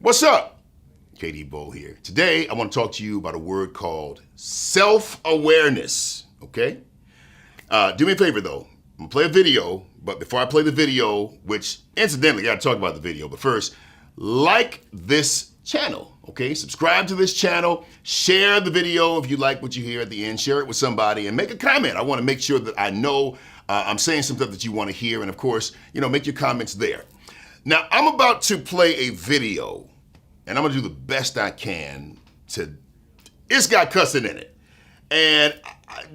What's up? KD Bo here. Today, I want to talk to you about a word called self-awareness, okay? Do me a favor, though. I'm going to play a video, but before I play the video, which incidentally, I got to talk about the video, but first, like this channel, okay? Subscribe to this channel, share the video if you like what you hear at the end, share it with somebody, and make a comment. I want to make sure that I know I'm saying some stuff that you want to hear, and of course, make your comments there. Now, I'm about to play a video, and I'm going to do the best I can to, it's got cussing in it. And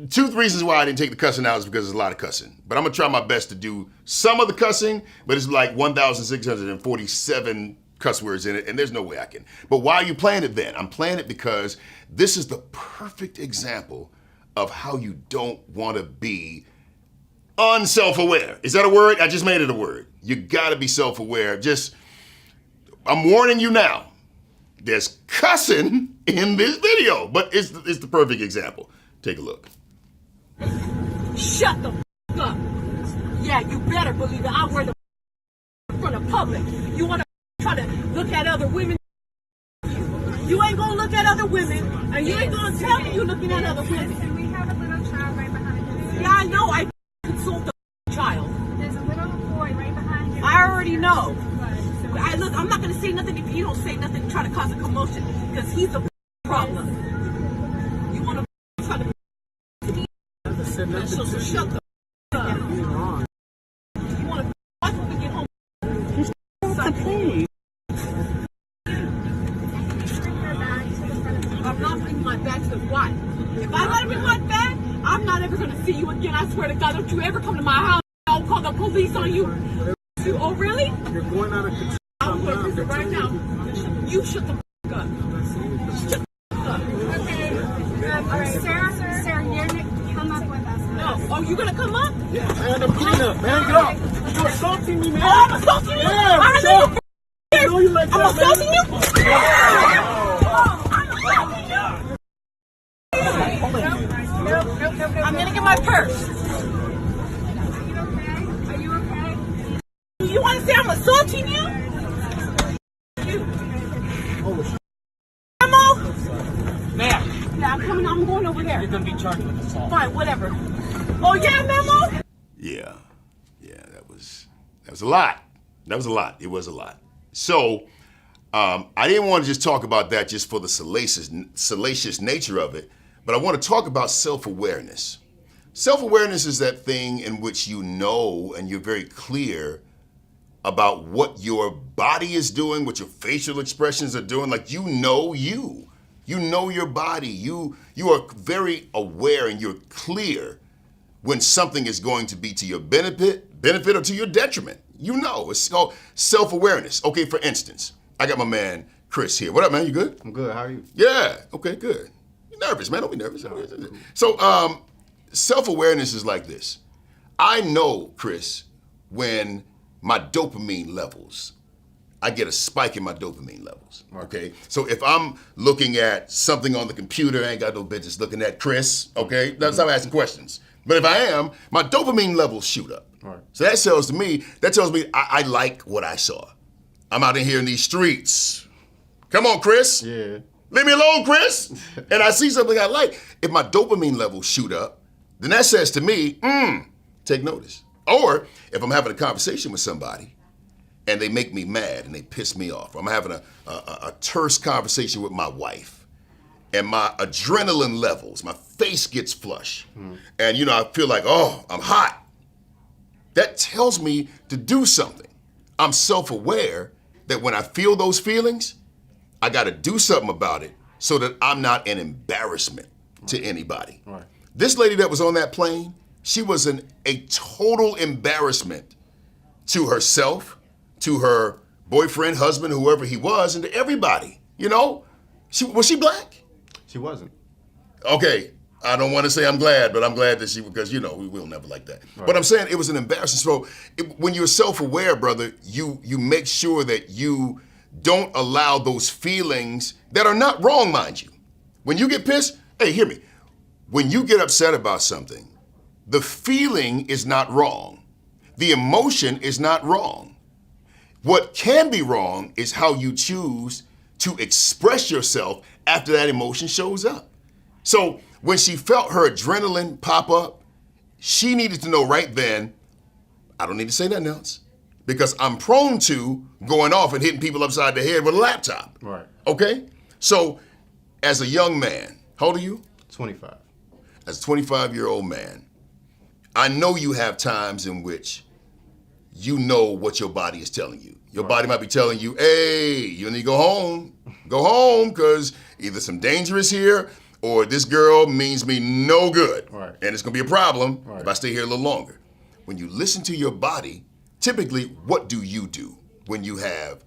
two reasons why I didn't take the cussing out is because there's a lot of cussing. But I'm going to try my best to do some of the cussing, but it's like 1,647 cuss words in it, and there's no way I can. But why are you playing it then? I'm playing it because this is the perfect example of how you don't want to be unself-aware. Is that a word? I just made it a word. You gotta be self-aware. I'm warning you now. There's cussing in this video, but it's the perfect example. Take a look. Shut the f up. Yeah, you better believe it. I wear the in front of public. You wanna try to look at other women? You ain't gonna look at other women, and you ain't gonna tell me you're looking at other women. Listen, we have a little child right behind you. Yeah, I know. I consult the child. There's a little boy right behind you. I already know. Look, I'm not going to say nothing if you don't say nothing to try to cause a commotion, because he's the problem. You want to try to so shut the up. You want to watch when we get home. I'm not bringing my bag to the wife. If I let him in my bag, I'm not ever going to see you again. I swear to God, don't you ever come to my house. I'll call the police on you. Oh, really? You're going out of control. I'm going to prison right now. You shut the f up. Shut the f up. Okay. All right, Sarah, you're going to come up with us. No. Oh, you going to come up? Yeah, man, I'm getting up. Man, get up. You're assaulting me, man. Oh, I'm assaulting you? Yeah, I sure. know you like that, I'm assaulting man. you? I'm going to get my purse. Are you okay? You want to say I'm assaulting you? Memo? Ma'am, Yeah, I'm coming. I'm going over there. you're going to be charged with assault. Fine, whatever. Oh, yeah, Memo? Yeah, that was a lot. That was a lot. It was a lot. So, I didn't want to just talk about that just for the salacious nature of it, but I want to talk about self-awareness. Self-awareness is that thing in which you know and you're very clear about what your body is doing, what your facial expressions are doing. Like you know your body. You are very aware and you're clear when something is going to be to your benefit or to your detriment. You know, it's called self-awareness. Okay, for instance, I got my man Chris here. What up, man? You good? I'm good. How are you? Yeah. Okay, good. You're nervous, man. Don't be nervous. Cool. So, self-awareness is like this. I know, Chris, when my dopamine levels, I get a spike in my dopamine levels, okay? So if I'm looking at something on the computer, I ain't got no business looking at Chris, okay? That's how I'm asking questions. But if I am, my dopamine levels shoot up. Right. So that tells me I like what I saw. I'm out in here in these streets. Come on, Chris. Yeah. Leave me alone, Chris. And I see something I like. If my dopamine levels shoot up, then that says to me, take notice. Or if I'm having a conversation with somebody and they make me mad and they piss me off, or I'm having a terse conversation with my wife and my adrenaline levels, my face gets flush, and I feel like, oh, I'm hot. That tells me to do something. I'm self-aware that when I feel those feelings, I got to do something about it so that I'm not an embarrassment to anybody. Right. This lady that was on that plane, she was a total embarrassment to herself, to her boyfriend, husband, whoever he was, and to everybody. Was she black? She wasn't. Okay, I don't want to say I'm glad, but I'm glad that because we'll never like that. Right. But I'm saying it was an embarrassment. So when you're self-aware, brother, you make sure that you don't allow those feelings that are not wrong, mind you. When you get pissed, hey, hear me. When you get upset about something, the feeling is not wrong. The emotion is not wrong. What can be wrong is how you choose to express yourself after that emotion shows up. So when she felt her adrenaline pop up, she needed to know right then, I don't need to say nothing else because I'm prone to going off and hitting people upside the head with a laptop. Right. Okay? So as a young man, how old are you? 25. As a 25-year-old man, I know you have times in which you know what your body is telling you. Your body might be telling you, hey, you need to go home. Go home because either some danger is here or this girl means me no good. Right. And it's going to be a problem Right. if I stay here a little longer. When you listen to your body, typically, what do you do when you have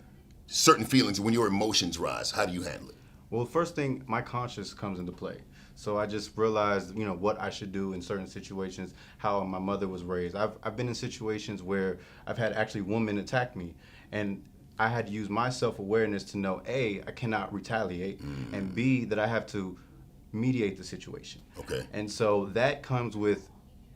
certain feelings, when your emotions rise? How do you handle it? Well, first thing, my conscience comes into play. So I just realized, what I should do in certain situations, how my mother was raised. I've been in situations where I've had actually women attack me, and I had to use my self-awareness to know, A, I cannot retaliate, and B, that I have to mediate the situation. Okay. And so that comes with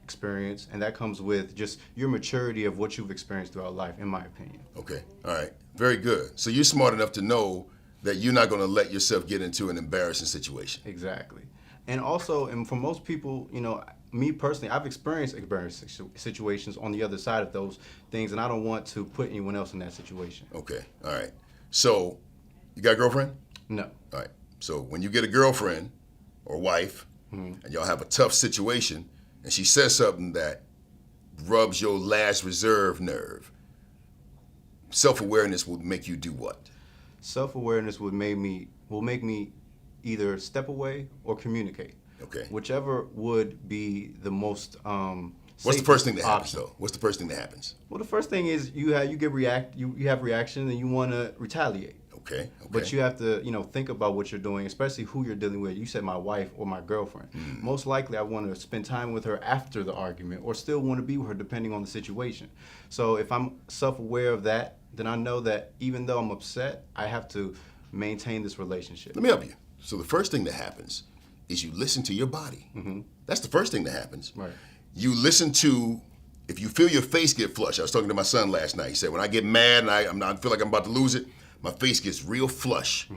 experience, and that comes with just your maturity of what you've experienced throughout life, in my opinion. Okay. All right. Very good. So you're smart enough to know that you're not going to let yourself get into an embarrassing situation. Exactly. And also, and for most people, me personally, I've experienced embarrassing situations on the other side of those things, and I don't want to put anyone else in that situation. Okay. All right. So you got a girlfriend? No. All right. So when you get a girlfriend or wife and y'all have a tough situation and she says something that rubs your last reserve nerve, self-awareness will make you do what? Self-awareness will make me either step away or communicate. Okay. Whichever would be the most What's the first thing that happens option. though? What's the first thing that happens? Well, the first thing is you have reaction and you want to retaliate. Okay. Okay. But you have to, think about what you're doing, especially who you're dealing with. You said my wife or my girlfriend. Most likely I want to spend time with her after the argument or still want to be with her depending on the situation. So if I'm self-aware of that, then I know that even though I'm upset, I have to maintain this relationship. Let me help you. So the first thing that happens is you listen to your body. That's the first thing that happens. Right. You listen to, if you feel your face get flushed. I was talking to my son last night. He said, when I get mad and I feel like I'm about to lose it, my face gets real flush.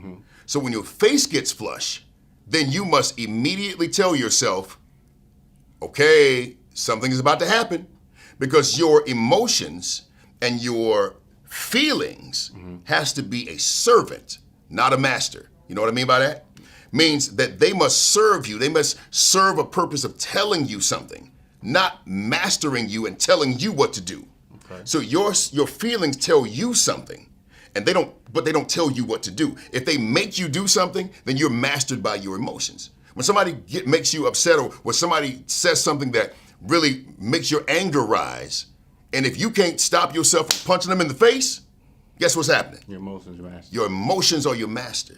So when your face gets flush, then you must immediately tell yourself, okay, something is about to happen, because your emotions and your feelings has to be a servant, not a master. You know what I mean by that? Means that they must serve you. They must serve a purpose of telling you something, not mastering you and telling you what to do. Okay. So your feelings tell you something, and they don't tell you what to do. If they make you do something, then you're mastered by your emotions. When somebody makes you upset, or when somebody says something that really makes your anger rise, and if you can't stop yourself from punching them in the face, guess what's happening? Your emotions master. Your emotions are your master.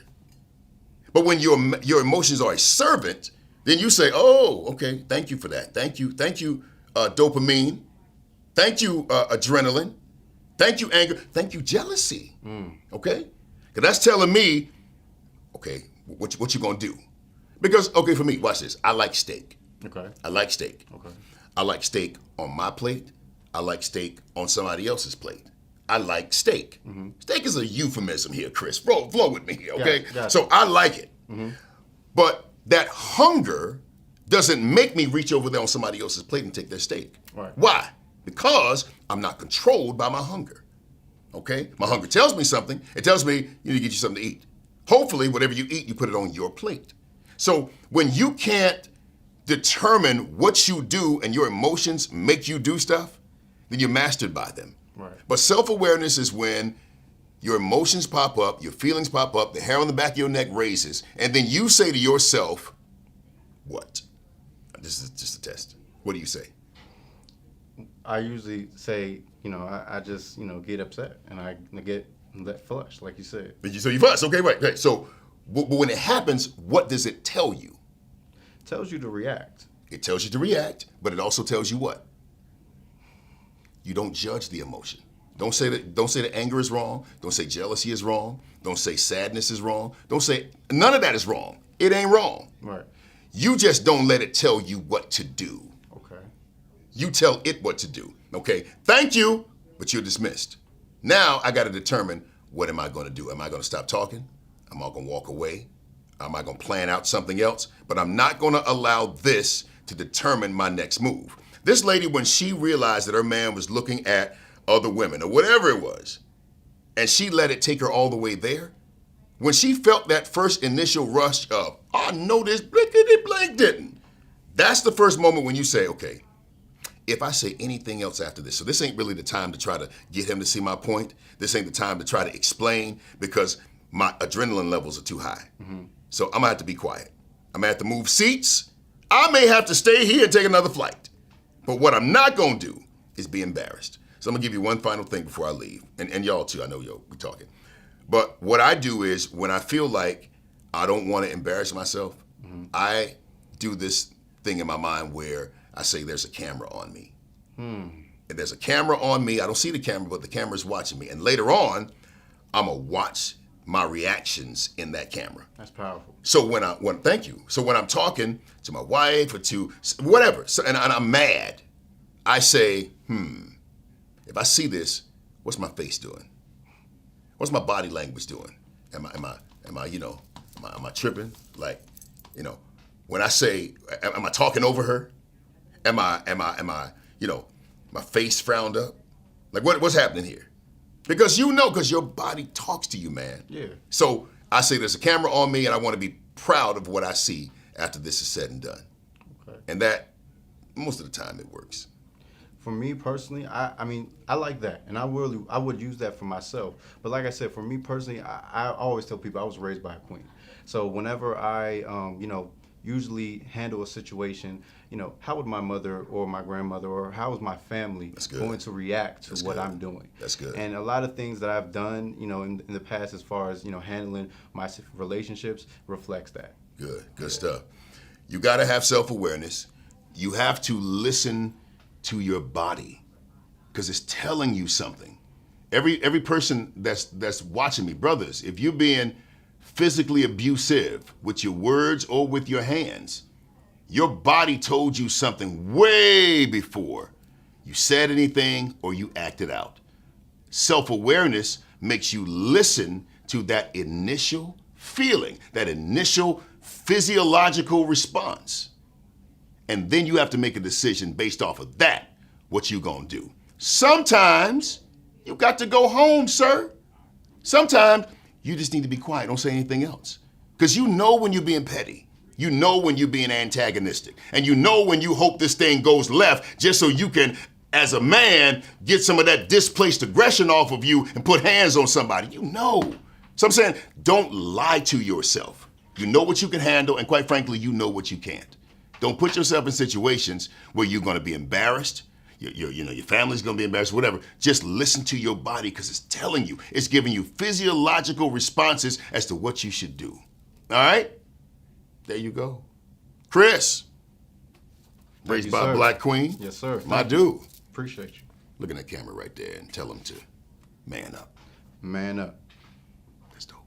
But when your emotions are a servant, then you say, oh, okay, thank you for that. Thank you, dopamine. Thank you, adrenaline. Thank you, anger. Thank you, jealousy. Okay? Because that's telling me, okay, what you gonna do? Because, okay, for me, watch this. I like steak. Okay. I like steak. Okay. I like steak on my plate. I like steak on somebody else's plate. I like steak. Steak is a euphemism here, Chris. Flow with me here, okay? Got it. So I like it. But that hunger doesn't make me reach over there on somebody else's plate and take their steak. Right. Why? Because I'm not controlled by my hunger. Okay? My hunger tells me something. It tells me you need to get you something to eat. Hopefully, whatever you eat, you put it on your plate. So when you can't determine what you do and your emotions make you do stuff, then you're mastered by them. Right. But self-awareness is when your emotions pop up, your feelings pop up, the hair on the back of your neck raises, and then you say to yourself, what? This is just a test. What do you say? I usually say, I just, get upset and I get that flush, like you said. So you fuss, okay, right, okay. So but when it happens, what does it tell you? It tells you to react. It tells you to react, but it also tells you what? You don't judge the emotion. Don't say that anger is wrong. Don't say jealousy is wrong. Don't say sadness is wrong. Don't say none of that is wrong. It ain't wrong. Right. You just don't let it tell you what to do. Okay. You tell it what to do. Okay. Thank you, but you're dismissed. Now I got to determine, what am I going to do? Am I going to stop talking? Am I going to walk away? Am I going to plan out something else? But I'm not going to allow this to determine my next move. This lady, when she realized that her man was looking at other women or whatever it was, and she let it take her all the way there, when she felt that first initial rush of, oh, no, this blinkety blank didn't. That's the first moment when you say, okay, if I say anything else after this, so this ain't really the time to try to get him to see my point. This ain't the time to try to explain, because my adrenaline levels are too high. So I'm gonna have to be quiet. I'm gonna have to move seats. I may have to stay here and take another flight. But what I'm not gonna do is be embarrassed. So I'm gonna give you one final thing before I leave. And y'all too, I know we're talking. But what I do is, when I feel like I don't wanna embarrass myself, I do this thing in my mind where I say there's a camera on me. And there's a camera on me. I don't see the camera, but the camera's watching me. And later on, I'm gonna watch my reactions in that camera. That's powerful. So thank you. So when I'm talking to my wife or to whatever, and I'm mad, I say, if I see this, what's my face doing? What's my body language doing? Am I tripping? Like, when I say, am I talking over her? Am I, my face frowned up? Like, what's happening here? Because because your body talks to you, man. Yeah. So I say there's a camera on me, and I want to be proud of what I see after this is said and done. Okay. And that, most of the time, it works. For me personally, I mean, I like that, and I would use that for myself. But like I said, for me personally, I always tell people I was raised by a queen. So whenever I, usually handle a situation, how would my mother or my grandmother or how is my family going to react to what I'm doing? That's good. And a lot of things that I've done, in the past, as far as, handling my relationships, reflects that. Good stuff. You got to have self-awareness. You have to listen to your body, because it's telling you something. Every person that's watching me, brothers, if you're being physically abusive with your words or with your hands, your body told you something way before you said anything or you acted out. Self-awareness makes you listen to that initial feeling, that initial physiological response. And then you have to make a decision based off of that, what you gonna do. Sometimes you got to go home, sir. Sometimes you just need to be quiet, don't say anything else. Because when you're being petty. You know when you're being antagonistic. And you know when you hope this thing goes left just so you can, as a man, get some of that displaced aggression off of you and put hands on somebody. So I'm saying, don't lie to yourself. You know what you can handle, and quite frankly, you know what you can't. Don't put yourself in situations where you're gonna be embarrassed. Your family's gonna be embarrassed, whatever. Just listen to your body, because it's telling you, it's giving you physiological responses as to what you should do. All right? There you go. Chris, raised by a black queen. Yes, sir. My dude. Appreciate you. Look at that camera right there and tell him to man up. Man up. That's dope.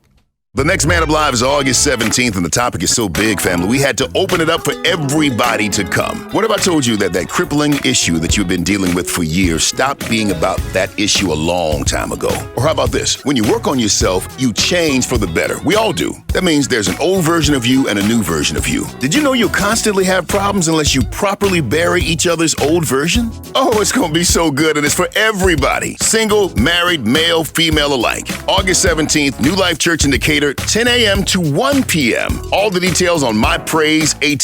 The next Man Up Live is August 17th, and the topic is so big, family, we had to open it up for everybody to come. What if I told you that crippling issue that you've been dealing with for years stopped being about that issue a long time ago? Or how about this? When you work on yourself, you change for the better. We all do. That means there's an old version of you and a new version of you. Did you know you'll constantly have problems unless you properly bury each other's old version? Oh, it's going to be so good, and it's for everybody. Single, married, male, female alike. August 17th, New Life Church in Decatur, 10 a.m. to 1 p.m. All the details on mypraiseatl.com.